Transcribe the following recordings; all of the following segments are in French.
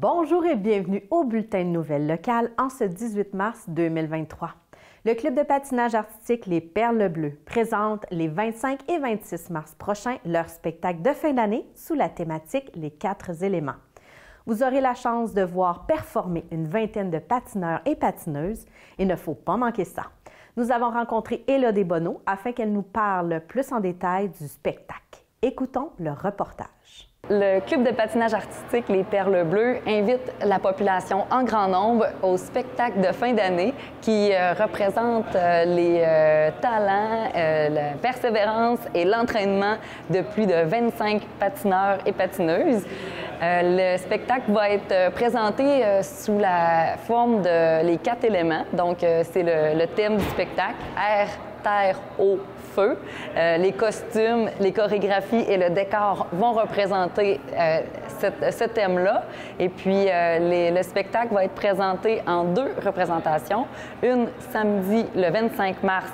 Bonjour et bienvenue au Bulletin de nouvelles locales en ce 18 mars 2023. Le club de patinage artistique Les Perles Bleues présente les 25 et 26 mars prochains leur spectacle de fin d'année sous la thématique Les 4 éléments. Vous aurez la chance de voir performer une vingtaine de patineurs et patineuses et il ne faut pas manquer ça. Nous avons rencontré Élodie Bonneau afin qu'elle nous parle plus en détail du spectacle. Écoutons le reportage. Le club de patinage artistique Les Perles Bleues invite la population en grand nombre au spectacle de fin d'année qui représente les talents, la persévérance et l'entraînement de plus de 25 patineurs et patineuses. Le spectacle va être présenté sous la forme de les 4 éléments. Donc, c'est le thème du spectacle, air, terre, eau, feu. Les costumes, les chorégraphies et le décor vont représenter ce thème-là. Et puis, le spectacle va être présenté en 2 représentations. Une samedi, le 25 mars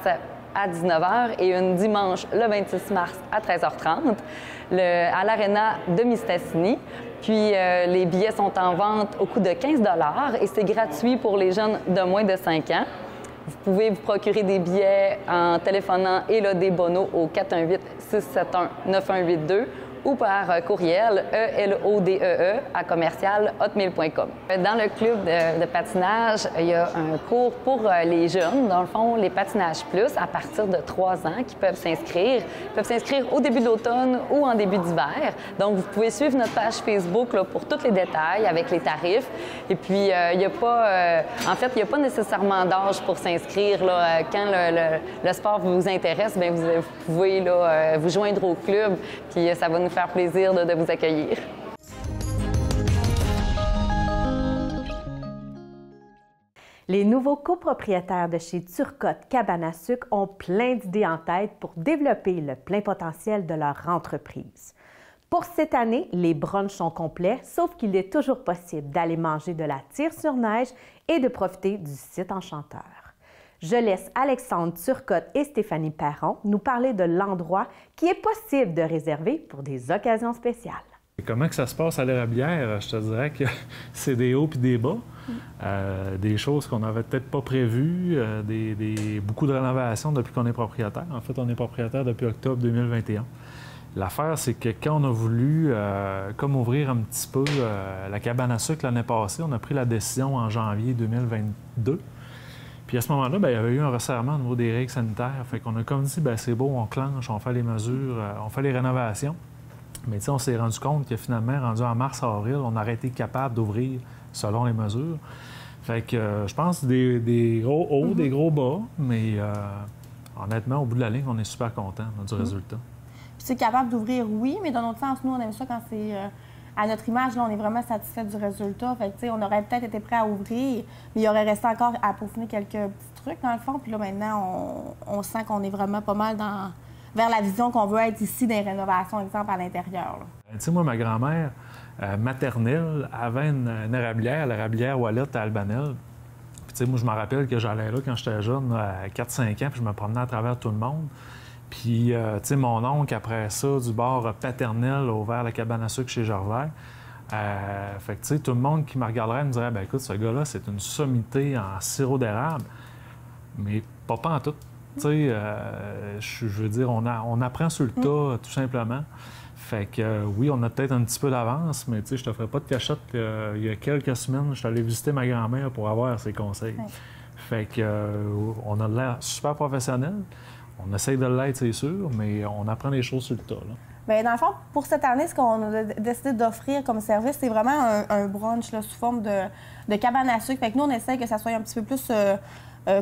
à 19h et une dimanche, le 26 mars à 13h30 à l'Arena de Mistassini. Puis, les billets sont en vente au coût de 15 $ et c'est gratuit pour les jeunes de moins de 5 ans. Vous pouvez vous procurer des billets en téléphonant Élodie Bonneau au 418-671-9182 ou par courriel elodee@hotmail.com. Dans le club de patinage, il y a un cours pour les jeunes, dans le fond, les patinages plus, à partir de 3 ans, qui peuvent s'inscrire. Ils peuvent s'inscrire au début de l'automne ou en début d'hiver. Donc, vous pouvez suivre notre page Facebook là, pour tous les détails avec les tarifs. Et puis, il n'y a pas, en fait, il n'y a pas nécessairement d'âge pour s'inscrire. Là. Quand le sport vous intéresse, bien, vous pouvez là, vous joindre au club, puis ça va nous faire plaisir de vous accueillir. Les nouveaux copropriétaires de chez Turcotte Cabane à sucre ont plein d'idées en tête pour développer le plein potentiel de leur entreprise. Pour cette année, les brunchs sont complets, sauf qu'il est toujours possible d'aller manger de la tire sur neige et de profiter du site enchanteur. Je laisse Alexandre Turcotte et Stéphanie Perron nous parler de l'endroit qui est possible de réserver pour des occasions spéciales. Comment que ça se passe à l'Érablière? Je te dirais que c'est des hauts puis des bas. Des choses qu'on n'avait peut-être pas prévues, beaucoup de rénovations depuis qu'on est propriétaire. En fait, on est propriétaire depuis octobre 2021. L'affaire, c'est que quand on a voulu comme ouvrir un petit peu la cabane à sucre l'année passée, on a pris la décision en janvier 2022. Puis à ce moment-là, bien, il y avait eu un resserrement au niveau des règles sanitaires. Fait qu'on a comme dit, bien, c'est beau, on clenche, on fait les mesures, on fait les rénovations. Mais tu sais, on s'est rendu compte que finalement, rendu en mars-avril, on aurait été capable d'ouvrir selon les mesures. Fait que je pense des gros hauts, des gros bas, mais honnêtement, au bout de la ligne, on est super content du résultat. Puis c'est capable d'ouvrir, oui, mais d'un autre sens, nous, on aime ça quand c'est... À notre image, là, on est vraiment satisfait du résultat. Fait que, on aurait peut-être été prêt à ouvrir, mais il aurait resté encore à peaufiner quelques petits trucs, dans le fond. Puis là, maintenant, on sent qu'on est vraiment pas mal vers la vision qu'on veut être ici des rénovations, exemple, à l'intérieur. Tu sais, moi, ma grand-mère maternelle avait une érablière, l'érablière Wallet à Albanel. Puis, tu sais, moi, je me rappelle que j'allais là quand j'étais jeune, à 4-5 ans, puis je me promenais à travers tout le monde. Puis, tu sais, mon oncle, après ça, du bord paternel, a ouvert la cabane à sucre chez Gervais. Fait que, tu sais, tout le monde qui me regarderait me dirait, bien, écoute, ce gars-là, c'est une sommité en sirop d'érable. Mais pas en tout. Tu sais, je veux dire, on apprend sur le tas, tout simplement. Fait que, oui, on a peut-être un petit peu d'avance, mais tu sais, je te ferai pas de cachette qu'il y a quelques semaines, je suis allé visiter ma grand-mère pour avoir ses conseils. Ouais. Fait que, on a l'air super professionnel. On essaye de l'être, c'est sûr, mais on apprend les choses sur le tas. Là. Bien, dans le fond, pour cette année, ce qu'on a décidé d'offrir comme service, c'est vraiment un brunch là, sous forme de cabane à sucre. Fait que nous, on essaie que ça soit un petit peu plus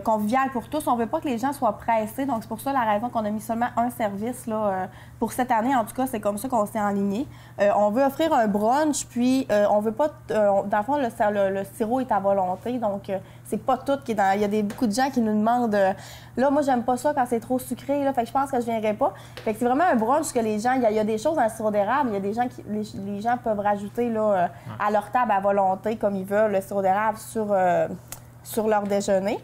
convivial pour tous. On ne veut pas que les gens soient pressés. Donc, c'est pour ça la raison qu'on a mis seulement un service là, pour cette année. En tout cas, c'est comme ça qu'on s'est enligné. On veut offrir un brunch, puis on veut pas... dans le fond, le sirop est à volonté. Donc, c'est pas tout qui est dans... Il y a beaucoup de gens qui nous demandent... là, moi, j'aime pas ça quand c'est trop sucré. Là, fait que je pense que je viendrai pas. Fait que c'est vraiment un brunch que les gens... Il y a des choses dans le sirop d'érable. Il y a des gens qui... Les gens peuvent rajouter là, à leur table à volonté, comme ils veulent, le sirop d'érable sur leur déjeuner.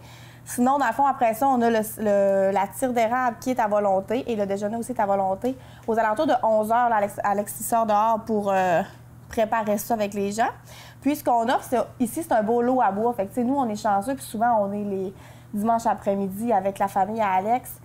Sinon, dans le fond, après ça, on a la tire d'érable qui est à volonté et le déjeuner aussi est à volonté. Aux alentours de 11h, Alexis sort dehors pour préparer ça avec les gens. Puis, ce qu'on offre, ici, c'est un beau lot à bois. Fait que, nous, on est chanceux, puis souvent, on est les dimanches après-midi avec la famille à Alex.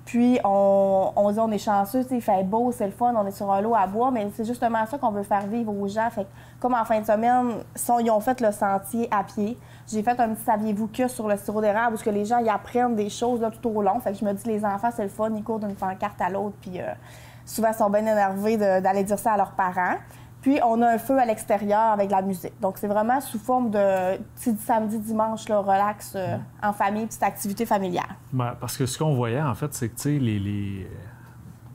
Puis, on dit on est chanceux, il fait beau, c'est le fun, on est sur un lot à bois, mais c'est justement ça qu'on veut faire vivre aux gens. Fait que, comme en fin de semaine, ils ont fait le sentier à pied. J'ai fait un petit saviez-vous que sur le sirop d'érable, où que les gens ils apprennent des choses là, tout au long. Fait que je me dis, les enfants, c'est le fun, ils courent d'une pancarte à l'autre, puis souvent, ils sont bien énervés d'aller dire ça à leurs parents. Puis, on a un feu à l'extérieur avec de la musique. Donc, c'est vraiment sous forme de samedi, dimanche, là, relax, en famille, petite activité familiale. Bien, parce que ce qu'on voyait, en fait, c'est que, tu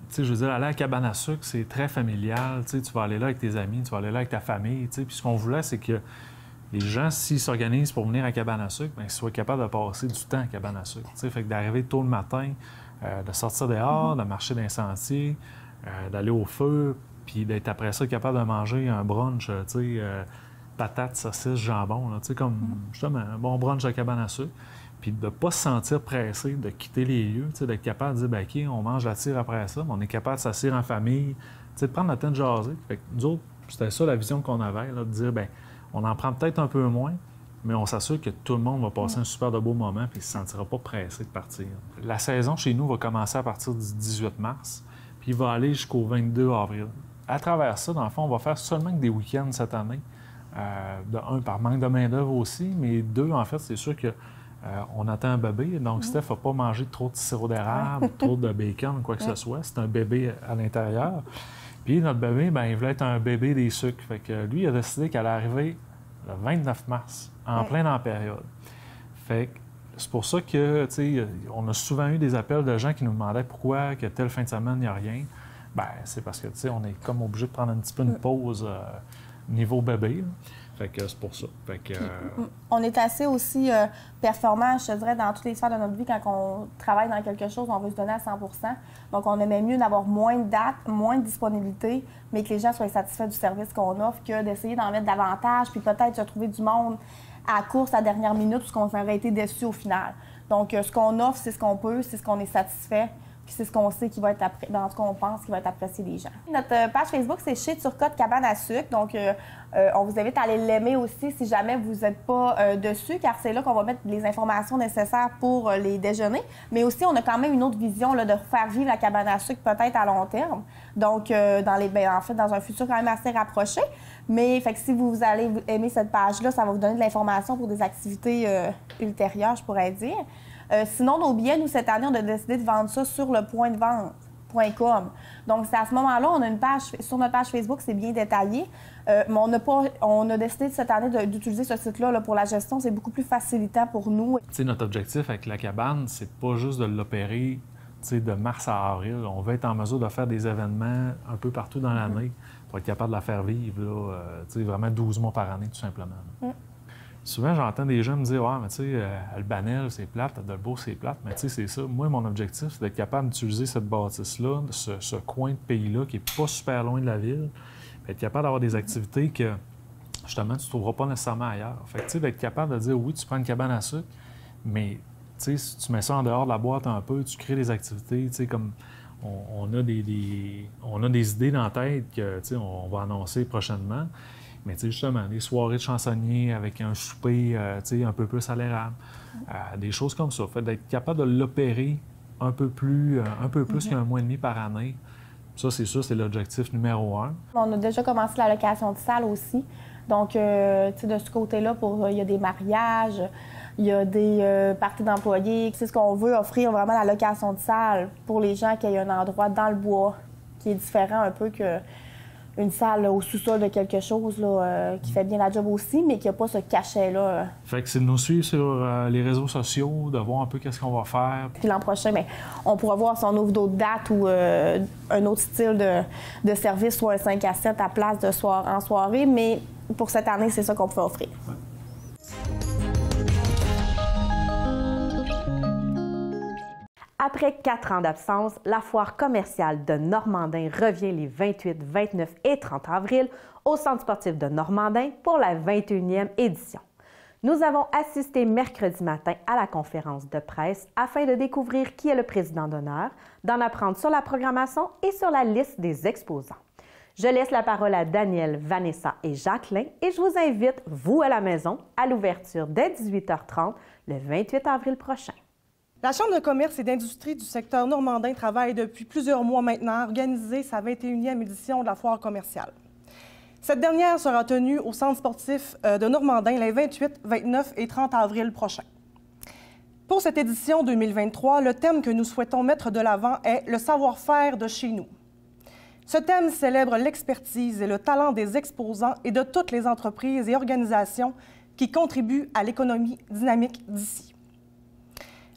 sais, je veux dire, aller à la cabane à sucre, c'est très familial. Tu sais, tu vas aller là avec tes amis, tu vas aller là avec ta famille. Tu sais, puis ce qu'on voulait, c'est que les gens, s'ils s'organisent pour venir à cabane à sucre, bien, qu'ils soient capables de passer du temps à cabane à sucre. Tu sais, fait que d'arriver tôt le matin, de sortir dehors, de marcher dans les sentiers, d'aller au feu, puis d'être après ça capable de manger un brunch, tu sais, patates, saucisses, jambon, tu sais, comme justement un bon brunch de cabane à sucre. Puis de ne pas se sentir pressé de quitter les lieux, tu sais, d'être capable de dire, bien, OK, on mange la tire après ça, mais on est capable de s'asseoir en famille, tu sais, de prendre le temps de jaser. Fait que nous autres, c'était ça la vision qu'on avait, là, de dire, bien, on en prend peut-être un peu moins, mais on s'assure que tout le monde va passer un super de beau moment puis il ne se sentira pas pressé de partir. La saison chez nous va commencer à partir du 18 mars, puis il va aller jusqu'au 22 avril. À travers ça, dans le fond, on va faire seulement que des week-ends cette année. De un, par manque de main-d'œuvre aussi, mais deux, en fait, c'est sûr que on attend un bébé. Donc, Steph n'a pas mangé trop de sirop d'érable, trop de bacon, quoi que ce soit. C'est un bébé à l'intérieur. Puis notre bébé, bien, il voulait être un bébé des sucres. Fait que lui, il a décidé qu'elle allait arriver le 29 mars, en plein dans la période. Fait que c'est pour ça que, tu sais, on a souvent eu des appels de gens qui nous demandaient pourquoi, que telle fin de semaine, il n'y a rien. Bien, c'est parce que, tu sais, on est comme obligé de prendre un petit peu une pause niveau bébé. Là. Fait que c'est pour ça. Fait que, on est assez aussi performant, je te dirais, dans toutes les sphères de notre vie. Quand on travaille dans quelque chose, on veut se donner à 100 %. Donc, on aimait mieux d'avoir moins de dates, moins de disponibilité, mais que les gens soient satisfaits du service qu'on offre que d'essayer d'en mettre davantage, puis peut-être se trouver du monde à la course à dernière minute, parce qu'on aurait été déçus au final. Donc, ce qu'on offre, c'est ce qu'on peut, c'est ce qu'on est satisfait. Puis c'est ce qu'on sait qui va être dans ce qu'on pense qui va être apprécié des gens. Notre page Facebook, c'est chez Turcotte Cabane à sucre. Donc, on vous invite à aller l'aimer aussi si jamais vous n'êtes pas dessus, car c'est là qu'on va mettre les informations nécessaires pour les déjeuners. Mais aussi, on a quand même une autre vision là, de faire vivre la cabane à sucre peut-être à long terme. Donc, en fait, dans un futur quand même assez rapproché. Mais fait que si vous allez aimer cette page-là, ça va vous donner de l'information pour des activités ultérieures, je pourrais dire. Sinon, nos billets, nous, cette année, on a décidé de vendre ça sur le pointdevente.com. Donc, c'est à ce moment-là, on a une page, sur notre page Facebook, c'est bien détaillé. Mais on a décidé cette année d'utiliser ce site-là là, pour la gestion. C'est beaucoup plus facilitant pour nous. Tu sais, notre objectif avec la cabane, c'est pas juste de l'opérer de mars à avril. On veut être en mesure de faire des événements un peu partout dans l'année pour être capable de la faire vivre là, vraiment 12 mois par année, tout simplement. Souvent, j'entends des gens me dire « Ouais, mais tu sais, Albanel, c'est plate, Adelbourg, c'est plate. » Mais tu sais, c'est ça. Moi, mon objectif, c'est d'être capable d'utiliser cette bâtisse-là, ce coin de pays-là qui n'est pas super loin de la ville, puis être capable d'avoir des activités que, justement, tu ne trouveras pas nécessairement ailleurs. Fait que, tu sais, d'être capable de dire « Oui, tu prends une cabane à sucre, mais tu sais, si tu mets ça en dehors de la boîte un peu, tu crées des activités, tu sais, comme on a des idées dans la tête que, tu sais, on va annoncer prochainement. » Mais tu sais, justement, des soirées de chansonniers avec un souper tu sais, un peu plus à l'érable, des choses comme ça. Fait d'être capable de l'opérer un peu plus qu'un mois et demi par année. Ça, c'est sûr, c'est l'objectif numéro 1. On a déjà commencé la location de salle aussi. Donc, tu sais, de ce côté-là, il y a des mariages, il y a des parties d'employés. C'est ce qu'on veut offrir vraiment la location de salle pour les gens qui aient un endroit dans le bois qui est différent un peu que une salle là, au sous-sol de quelque chose là, qui fait bien la job aussi, mais qui n'a pas ce cachet-là. Fait que c'est de nous suivre sur les réseaux sociaux, de voir un peu qu'est-ce qu'on va faire. Puis l'an prochain, bien, on pourra voir si on ouvre d'autres dates ou un autre style de service, soit un 5 à 7 à place de en soirée, mais pour cette année, c'est ça qu'on peut offrir. Ouais. Après 4 ans d'absence, la foire commerciale de Normandin revient les 28, 29 et 30 avril au Centre sportif de Normandin pour la 21e édition. Nous avons assisté mercredi matin à la conférence de presse afin de découvrir qui est le président d'honneur, d'en apprendre sur la programmation et sur la liste des exposants. Je laisse la parole à Daniel, Vanessa et Jacqueline et je vous invite, vous à la maison, à l'ouverture dès 18h30 le 28 avril prochain. La Chambre de commerce et d'industrie du secteur normandin travaille depuis plusieurs mois maintenant à organiser sa 21e édition de la foire commerciale. Cette dernière sera tenue au Centre sportif de Normandin les 28, 29 et 30 avril prochains. Pour cette édition 2023, le thème que nous souhaitons mettre de l'avant est « Le savoir-faire de chez nous ». Ce thème célèbre l'expertise et le talent des exposants et de toutes les entreprises et organisations qui contribuent à l'économie dynamique d'ici.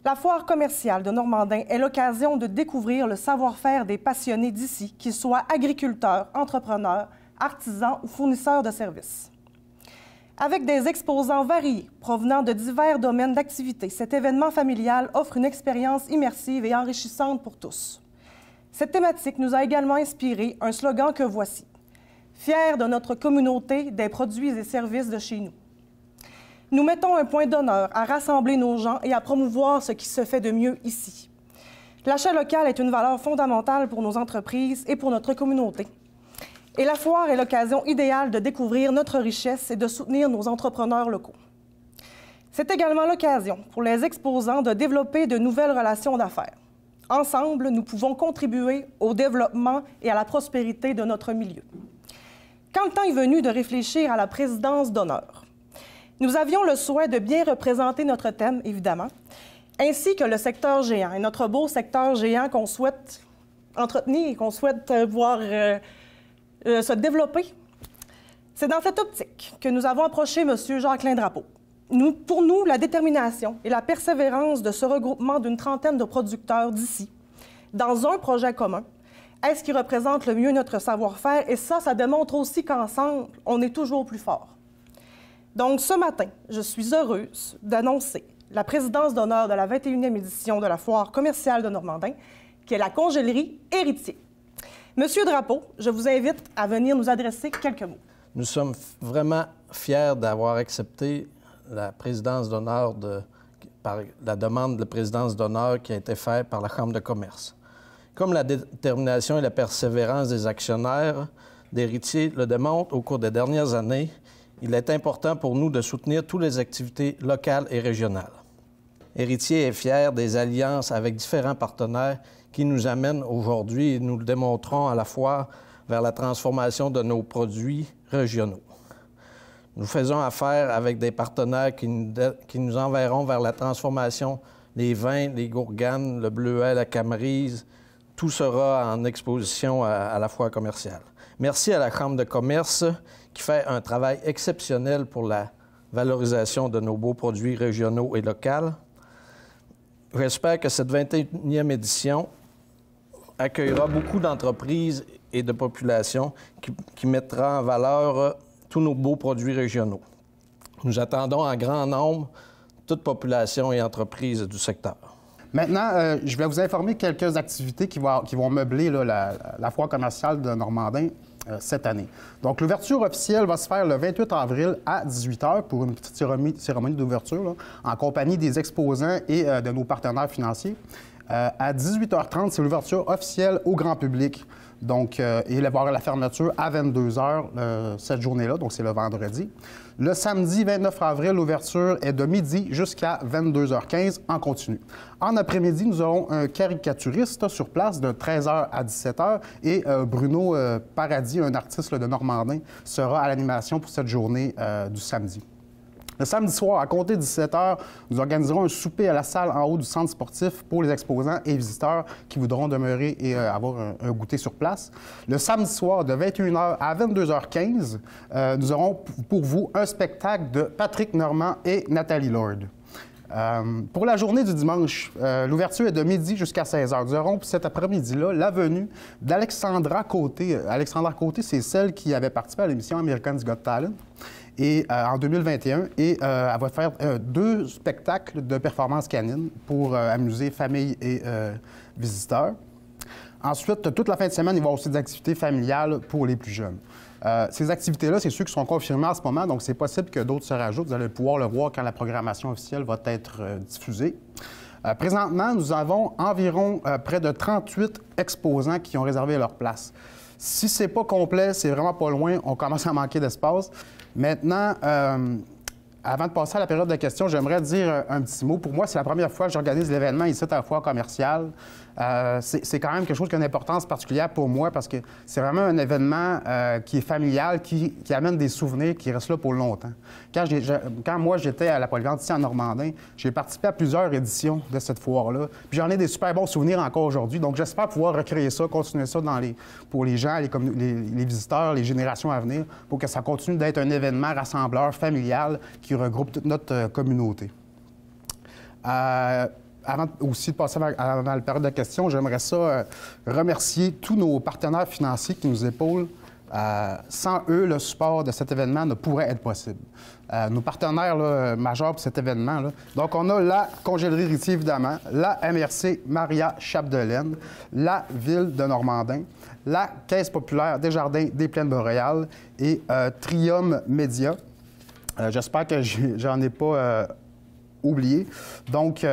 La foire commerciale de Normandin est l'occasion de découvrir le savoir-faire des passionnés d'ici, qu'ils soient agriculteurs, entrepreneurs, artisans ou fournisseurs de services. Avec des exposants variés provenant de divers domaines d'activité, cet événement familial offre une expérience immersive et enrichissante pour tous. Cette thématique nous a également inspiré un slogan que voici: « Fiers de notre communauté, des produits et services de chez nous ». Nous mettons un point d'honneur à rassembler nos gens et à promouvoir ce qui se fait de mieux ici. L'achat local est une valeur fondamentale pour nos entreprises et pour notre communauté. Et la foire est l'occasion idéale de découvrir notre richesse et de soutenir nos entrepreneurs locaux. C'est également l'occasion pour les exposants de développer de nouvelles relations d'affaires. Ensemble, nous pouvons contribuer au développement et à la prospérité de notre milieu. Quand le temps est venu de réfléchir à la présidence d'honneur, nous avions le souhait de bien représenter notre thème, évidemment, ainsi que le secteur géant, et notre beau secteur géant qu'on souhaite entretenir et qu'on souhaite voir se développer. C'est dans cette optique que nous avons approché M. Jacqueline Drapeau. Pour nous, la détermination et la persévérance de ce regroupement d'une trentaine de producteurs d'ici, dans un projet commun, est ce qui représente le mieux notre savoir-faire, et ça démontre aussi qu'ensemble, on est toujours plus fort. Donc, ce matin, je suis heureuse d'annoncer la présidence d'honneur de la 21e édition de la foire commerciale de Normandin, qui est la congélerie Héritier. Monsieur Drapeau, je vous invite à venir nous adresser quelques mots. Nous sommes vraiment fiers d'avoir accepté la présidence d'honneur par la demande de présidence d'honneur qui a été faite par la Chambre de commerce. Comme la détermination et la persévérance des actionnaires d'Héritier le démontrent au cours des dernières années, il est important pour nous de soutenir toutes les activités locales et régionales. Héritier est fier des alliances avec différents partenaires qui nous amènent aujourd'hui, et nous le démontrons à la fois, vers la transformation de nos produits régionaux. Nous faisons affaire avec des partenaires qui nous enverront vers la transformation des vins, les gourganes, le bleuet, la camerise. Tout sera en exposition à la foire commerciale. Merci à la Chambre de commerce qui fait un travail exceptionnel pour la valorisation de nos beaux produits régionaux et locaux. J'espère que cette 21e édition accueillera beaucoup d'entreprises et de populations qui mettra en valeur tous nos beaux produits régionaux. Nous attendons en grand nombre toute population et entreprises du secteur. Maintenant, je vais vous informer quelques activités qui vont meubler la foire commerciale de Normandin cette année. Donc, l'ouverture officielle va se faire le 28 avril à 18h pour une petite cérémonie d'ouverture en compagnie des exposants et de nos partenaires financiers. À 18h30, c'est l'ouverture officielle au grand public. Donc, il va y avoir la fermeture à 22h cette journée-là, donc c'est le vendredi. Le samedi 29 avril, l'ouverture est de midi jusqu'à 22h15 en continu. En après-midi, nous aurons un caricaturiste sur place de 13h à 17h et Bruno Paradis, un artiste de Normandin, sera à l'animation pour cette journée du samedi. Le samedi soir, à compter de 17h, nous organiserons un souper à la salle en haut du centre sportif pour les exposants et visiteurs qui voudront demeurer et avoir un goûter sur place. Le samedi soir, de 21h à 22h15, nous aurons pour vous un spectacle de Patrick Normand et Nathalie Lord. Pour la journée du dimanche, l'ouverture est de midi jusqu'à 16h. Nous aurons cet après-midi-là la venue d'Alexandra Côté. Alexandra Côté, c'est celle qui avait participé à l'émission American's Got Talent en 2021. Et elle va faire 2 spectacles de performance canine pour amuser famille et visiteurs. Ensuite, toute la fin de semaine, il va y avoir aussi des activités familiales pour les plus jeunes. Ces activités-là, c'est ceux qui sont confirmés en ce moment, donc c'est possible que d'autres se rajoutent. Vous allez pouvoir le voir quand la programmation officielle va être diffusée. Présentement, nous avons environ près de 38 exposants qui ont réservé leur place. Si c'est pas complet, c'est vraiment pas loin, on commence à manquer d'espace. Maintenant, avant de passer à la période de questions, j'aimerais dire un petit mot. Pour moi, c'est la première fois que j'organise l'événement ici à la foire commerciale. C'est quand même quelque chose qui a une importance particulière pour moi parce que c'est vraiment un événement qui est familial, qui amène des souvenirs qui restent là pour longtemps. Quand moi, j'étais à la Polyvalente ici en Normandin, j'ai participé à plusieurs éditions de cette foire-là. Puis j'en ai des super bons souvenirs encore aujourd'hui. Donc j'espère pouvoir recréer ça, continuer ça pour les gens, les visiteurs, les générations à venir, pour que ça continue d'être un événement rassembleur, familial, qui regroupe toute notre communauté. Avant aussi de passer à la période de questions, j'aimerais ça remercier tous nos partenaires financiers qui nous épaulent. Sans eux, le support de cet événement ne pourrait être possible. Nos partenaires là, majeurs pour cet événement, là. Donc, on a la Congélerie Ritier, évidemment, la MRC Maria Chapdelaine, la Ville de Normandin, la Caisse populaire des Jardins des Plaines-Boréales et Trium Média. J'espère que j'en ai pas oublié. Donc,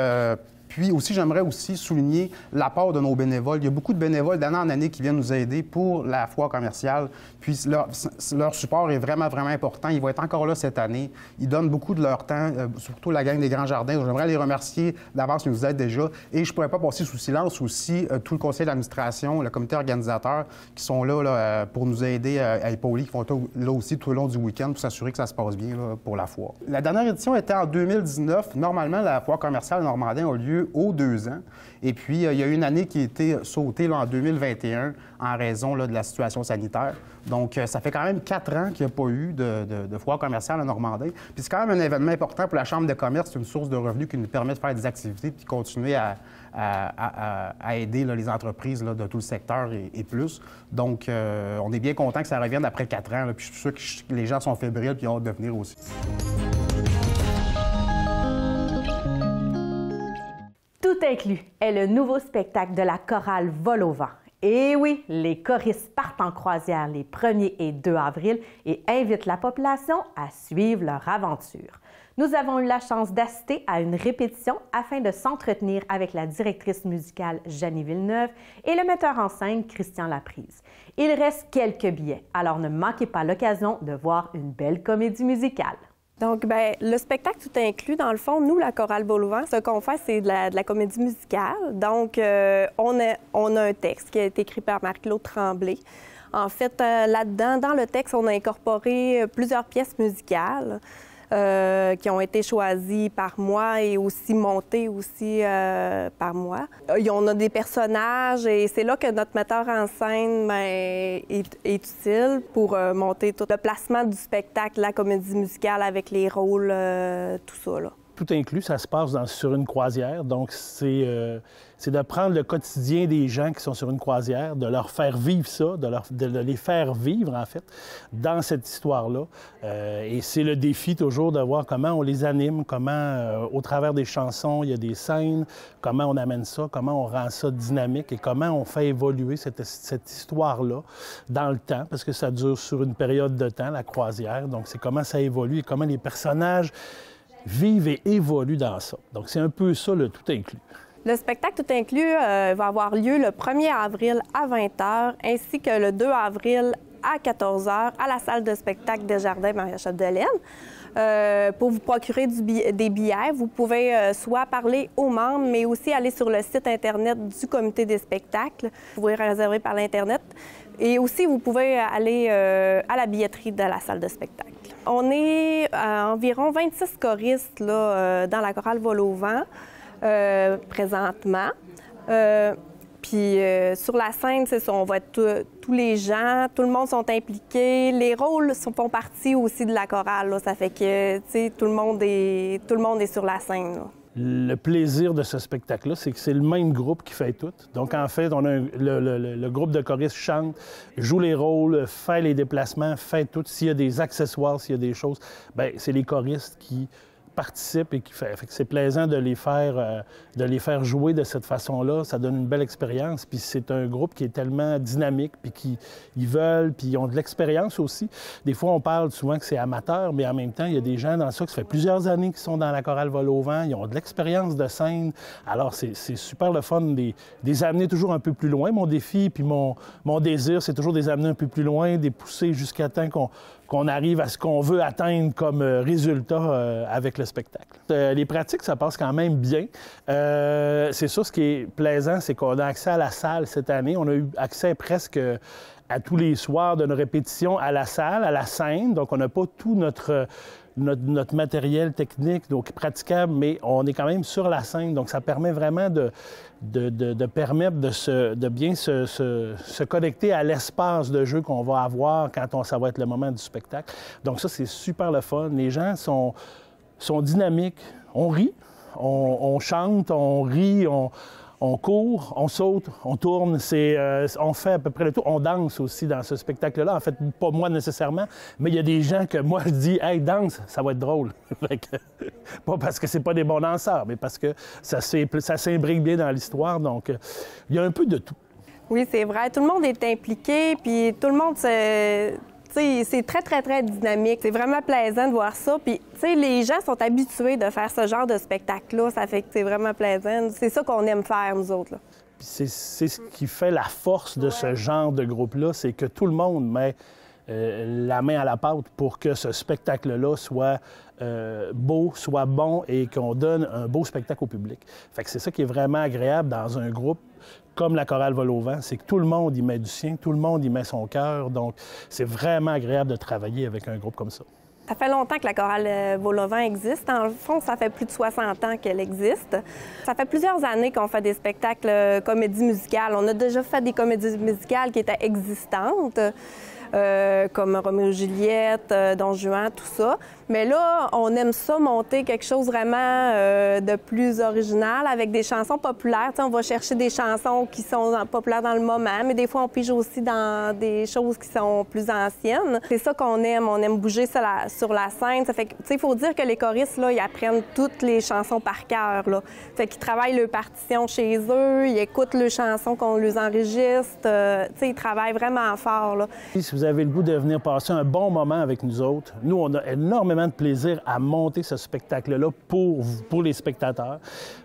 puis aussi, j'aimerais aussi souligner l'apport de nos bénévoles. Il y a beaucoup de bénévoles d'année en année qui viennent nous aider pour la foire commerciale. Puis leur support est vraiment, vraiment important. Ils vont être encore là cette année. Ils donnent beaucoup de leur temps, surtout la gang des Grands Jardins. J'aimerais les remercier d'avance, ils nous aident déjà. Et je ne pourrais pas passer sous silence aussi tout le conseil d'administration, le comité organisateur qui sont là, pour nous aider à épauler, qui vont être là aussi tout au long du week-end pour s'assurer que ça se passe bien là, pour la foire. La dernière édition était en 2019. Normalement, la foire commerciale Normandin a lieu aux 2 ans. Et puis, il y a eu une année qui a été sautée là, en 2021 en raison là, de la situation sanitaire. Donc, ça fait quand même 4 ans qu'il n'y a pas eu de foire commerciale en Normandin. Puis c'est quand même un événement important pour la Chambre de commerce. C'est une source de revenus qui nous permet de faire des activités puis continuer à aider là, les entreprises là, de tout le secteur et plus. Donc, on est bien content que ça revienne après 4 ans. Là, puis je suis sûr que les gens sont fébriles puis ont hâte de venir aussi. Tout inclus est le nouveau spectacle de la chorale Vol au vent. Et oui, les choristes partent en croisière les 1er et 2 avril et invitent la population à suivre leur aventure. Nous avons eu la chance d'assister à une répétition afin de s'entretenir avec la directrice musicale Janie Villeneuve et le metteur en scène Christian Laprise. Il reste quelques billets, alors ne manquez pas l'occasion de voir une belle comédie musicale. Donc, bien, le spectacle tout inclus, dans le fond, nous, la chorale Vol au vent, ce qu'on fait, c'est de la comédie musicale. Donc, on a un texte qui a été écrit par Marie-Claude Tremblay. En fait, là-dedans, dans le texte, on a incorporé plusieurs pièces musicales qui ont été choisies par moi et aussi montées aussi par moi. On a des personnages et c'est là que notre metteur en scène est utile pour monter tout le placement du spectacle, la comédie musicale avec les rôles, tout ça, là. Tout inclus, ça se passe sur une croisière. Donc, c'est de prendre le quotidien des gens qui sont sur une croisière, de leur faire vivre ça, de les faire vivre, en fait, dans cette histoire-là. Et c'est le défi toujours de voir comment on les anime, comment, au travers des chansons, il y a des scènes, comment on amène ça, comment on rend ça dynamique et comment on fait évoluer cette histoire-là dans le temps, parce que ça dure sur une période de temps, la croisière. Donc, c'est comment ça évolue et comment les personnages vivent et évoluent dans ça. Donc, c'est un peu ça, le tout inclus. Le spectacle tout inclus va avoir lieu le 1er avril à 20h, ainsi que le 2 avril à 14h à la salle de spectacle des Jardins Maria Chapdelaine. Pour vous procurer des billets, vous pouvez soit parler aux membres, mais aussi aller sur le site Internet du comité des spectacles. Vous pouvez réserver par l'Internet. Et aussi, vous pouvez aller à la billetterie de la salle de spectacle. On est à environ 26 choristes là, dans la chorale Vol au vent présentement. Puis sur la scène, c'est ça, on va être tous les gens, tout le monde sont impliqués. Les rôles font partie aussi de la chorale. Là. Ça fait que tout le monde est sur la scène. Là. Le plaisir de ce spectacle-là, c'est que c'est le même groupe qui fait tout. Donc, en fait, on a le groupe de choristes chante, joue les rôles, fait les déplacements, fait tout. S'il y a des accessoires, s'il y a des choses, bien, c'est les choristes qui participent et qui fait que c'est plaisant de les faire jouer de cette façon-là. Ça donne une belle expérience. Puis c'est un groupe qui est tellement dynamique, puis qui ils veulent, puis ils ont de l'expérience aussi. Des fois, on parle souvent que c'est amateur, mais en même temps, il y a des gens dans ça qui ça fait plusieurs années qu'ils sont dans la chorale Vol au vent. Ils ont de l'expérience de scène. Alors, c'est super le fun de les amener toujours un peu plus loin. Mon défi, puis mon désir, c'est toujours de les amener un peu plus loin, de les pousser jusqu'à temps qu'on arrive à ce qu'on veut atteindre comme résultat avec le spectacle. Les pratiques, ça passe quand même bien. C'est sûr, ce qui est plaisant, c'est qu'on a accès à la salle cette année. On a eu accès presque à tous les soirs de nos répétitions à la salle, à la scène. Donc, on n'a pas tout notre matériel technique, donc praticable, mais on est quand même sur la scène. Donc, ça permet vraiment de permettre de bien se connecter à l'espace de jeu qu'on va avoir quand ça va être le moment du spectacle. Donc, ça, c'est super le fun. Les gens sont dynamiques. On rit, on chante, on rit, on court, on saute, on tourne, on fait à peu près le tout. On danse aussi dans ce spectacle-là. En fait, pas moi nécessairement, mais il y a des gens que moi, je dis « Hey, danse, ça va être drôle. » Pas parce que c'est pas des bons danseurs, mais parce que ça s'imbrique bien dans l'histoire. Donc, il y a un peu de tout. Oui, c'est vrai. Tout le monde est impliqué, puis tout le monde c'est très, très, très dynamique. C'est vraiment plaisant de voir ça. Puis, tu sais, les gens sont habitués de faire ce genre de spectacle-là. Ça fait que c'est vraiment plaisant. C'est ça qu'on aime faire, nous autres, là. Puis c'est ce qui fait la force de ce genre de groupe-là, c'est que tout le monde met la main à la pâte pour que ce spectacle-là soit beau, soit bon et qu'on donne un beau spectacle au public. Fait que c'est ça qui est vraiment agréable dans un groupe comme la chorale Vol au vent, c'est que tout le monde y met du sien, tout le monde y met son cœur. Donc, c'est vraiment agréable de travailler avec un groupe comme ça. Ça fait longtemps que la chorale Vol au vent existe. En fond, ça fait plus de 60 ans qu'elle existe. Ça fait plusieurs années qu'on fait des spectacles comédies musicales. On a déjà fait des comédies musicales qui étaient existantes, comme Roméo et Juliette, Don Juan, tout ça. Mais là, on aime ça monter quelque chose vraiment de plus original avec des chansons populaires. T'sais, on va chercher des chansons qui sont populaires dans le moment, mais des fois, on pige aussi dans des choses qui sont plus anciennes. C'est ça qu'on aime. On aime bouger sur la scène. Ça fait que, il faut dire que les choristes, là, ils apprennent toutes les chansons par cœur, là. Fait qu'ils travaillent leurs partitions chez eux, ils écoutent les chansons qu'on les enregistre. Ils travaillent vraiment fort, là. Si vous avez le goût de venir passer un bon moment avec nous autres, nous, on a énormément de plaisir à monter ce spectacle-là pour les spectateurs.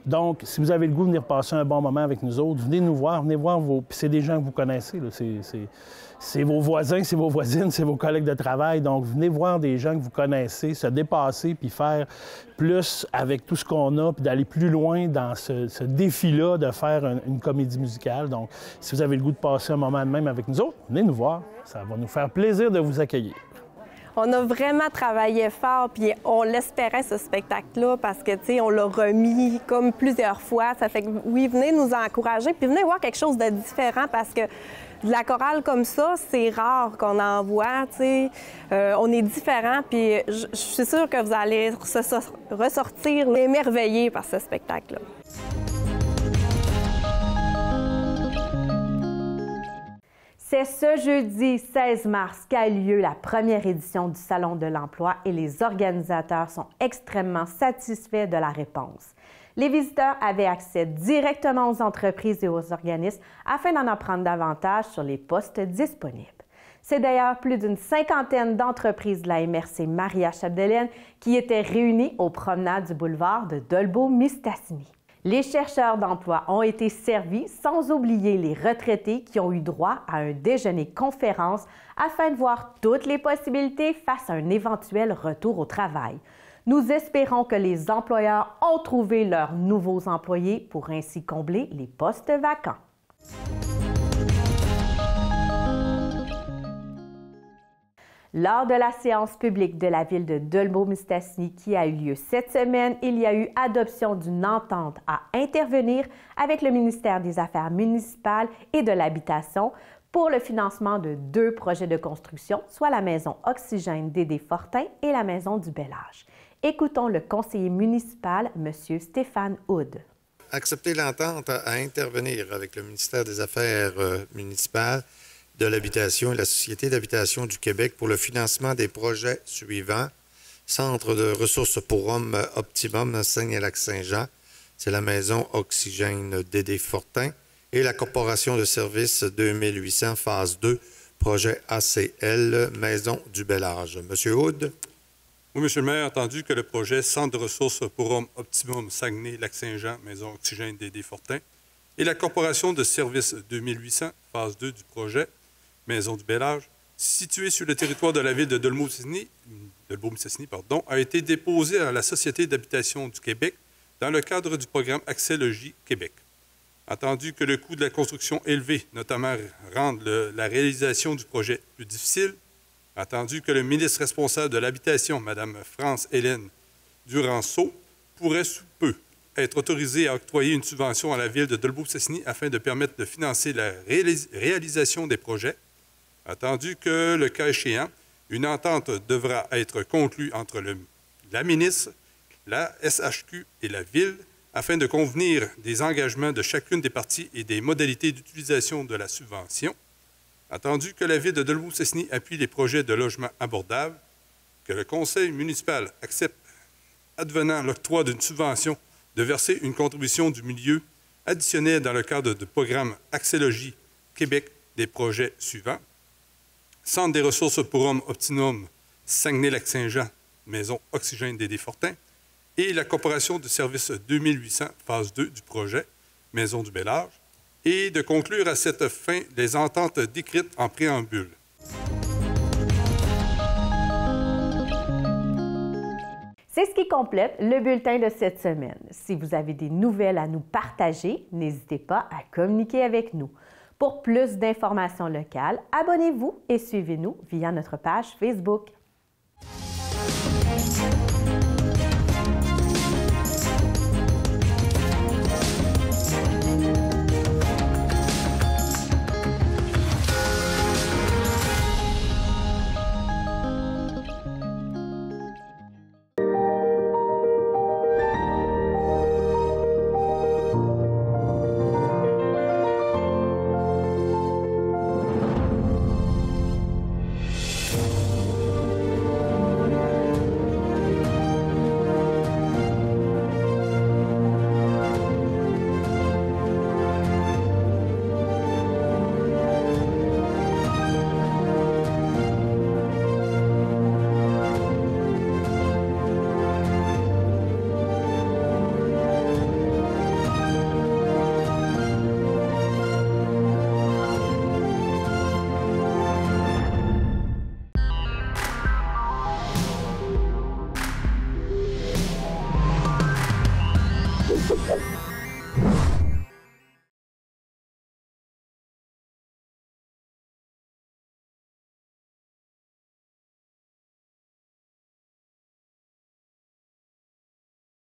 Donc, si vous avez le goût de venir passer un bon moment avec nous autres, venez nous voir, venez voir vos... Puis c'est des gens que vous connaissez, là. C'est vos voisins, c'est vos voisines, c'est vos collègues de travail. Donc, venez voir des gens que vous connaissez, se dépasser puis faire plus avec tout ce qu'on a, puis d'aller plus loin dans ce défi-là de faire une comédie musicale. Donc, si vous avez le goût de passer un moment de même avec nous autres, venez nous voir. Ça va nous faire plaisir de vous accueillir. On a vraiment travaillé fort, puis on l'espérait, ce spectacle-là, parce que, tu sais, on l'a remis comme plusieurs fois. Ça fait que, oui, venez nous encourager, puis venez voir quelque chose de différent, parce que de la chorale comme ça, c'est rare qu'on en voit, tu sais. On est différents, puis je suis sûre que vous allez ressortir émerveillés par ce spectacle-là. C'est ce jeudi 16 mars qu'a eu lieu la première édition du Salon de l'Emploi et les organisateurs sont extrêmement satisfaits de la réponse. Les visiteurs avaient accès directement aux entreprises et aux organismes afin d'en apprendre davantage sur les postes disponibles. C'est d'ailleurs plus d'une cinquantaine d'entreprises de la MRC Maria-Chapdelaine qui étaient réunies aux promenades du boulevard de Dolbeau-Mistassini. Les chercheurs d'emploi ont été servis, sans oublier les retraités qui ont eu droit à un déjeuner-conférence afin de voir toutes les possibilités face à un éventuel retour au travail. Nous espérons que les employeurs ont trouvé leurs nouveaux employés pour ainsi combler les postes vacants. Lors de la séance publique de la ville de Dolbeau-Mistassini qui a eu lieu cette semaine, il y a eu adoption d'une entente à intervenir avec le ministère des Affaires municipales et de l'Habitation pour le financement de 2 projets de construction, soit la maison Oxygène Dédé Fortin et la maison du Bel Âge. Écoutons le conseiller municipal, M. Stéphane Houd. Accepter l'entente à intervenir avec le ministère des Affaires municipales, de l'Habitation et la Société d'habitation du Québec pour le financement des projets suivants. Centre de ressources pour hommes Optimum, Saguenay-Lac-Saint-Jean. C'est la maison Oxygène Dédé Fortin. Et la Corporation de services 2800, phase 2, projet ACL, Maison du Bel-Âge. Monsieur Hood. Oui, Monsieur le maire, entendu que le projet Centre de ressources pour hommes Optimum Saguenay-Lac-Saint-Jean, Maison Oxygène Dédé Fortin, et la Corporation de services 2800, phase 2 du projet Maison du Bel-Âge, située sur le territoire de la ville de Dolbeau-Mistassini, a été déposé à la Société d'habitation du Québec dans le cadre du programme Accès Logis Québec. Entendu que le coût de la construction élevé, notamment rend la réalisation du projet plus difficile, entendu que le ministre responsable de l'Habitation, Mme France-Hélène Duranceau, pourrait sous peu être autorisé à octroyer une subvention à la ville de Dolbeau-Mistassini afin de permettre de financer la réalisation des projets, entendu que, le cas échéant, une entente devra être conclue entre la ministre, la SHQ et la ville afin de convenir des engagements de chacune des parties et des modalités d'utilisation de la subvention, entendu que la ville de Dolbeau-Mistassini appuie les projets de logement abordables, que le conseil municipal accepte, advenant l'octroi d'une subvention, de verser une contribution du milieu additionnelle dans le cadre du programme Accès Logis Québec des projets suivants. Centre des ressources pour hommes Optimum, Saguenay-Lac-Saint-Jean, Maison Oxygène Dédé Fortin, et la Corporation de services 2800, phase 2 du projet Maison du Bel-Âge, et de conclure à cette fin les ententes décrites en préambule. C'est ce qui complète le bulletin de cette semaine. Si vous avez des nouvelles à nous partager, n'hésitez pas à communiquer avec nous. Pour plus d'informations locales, abonnez-vous et suivez-nous via notre page Facebook.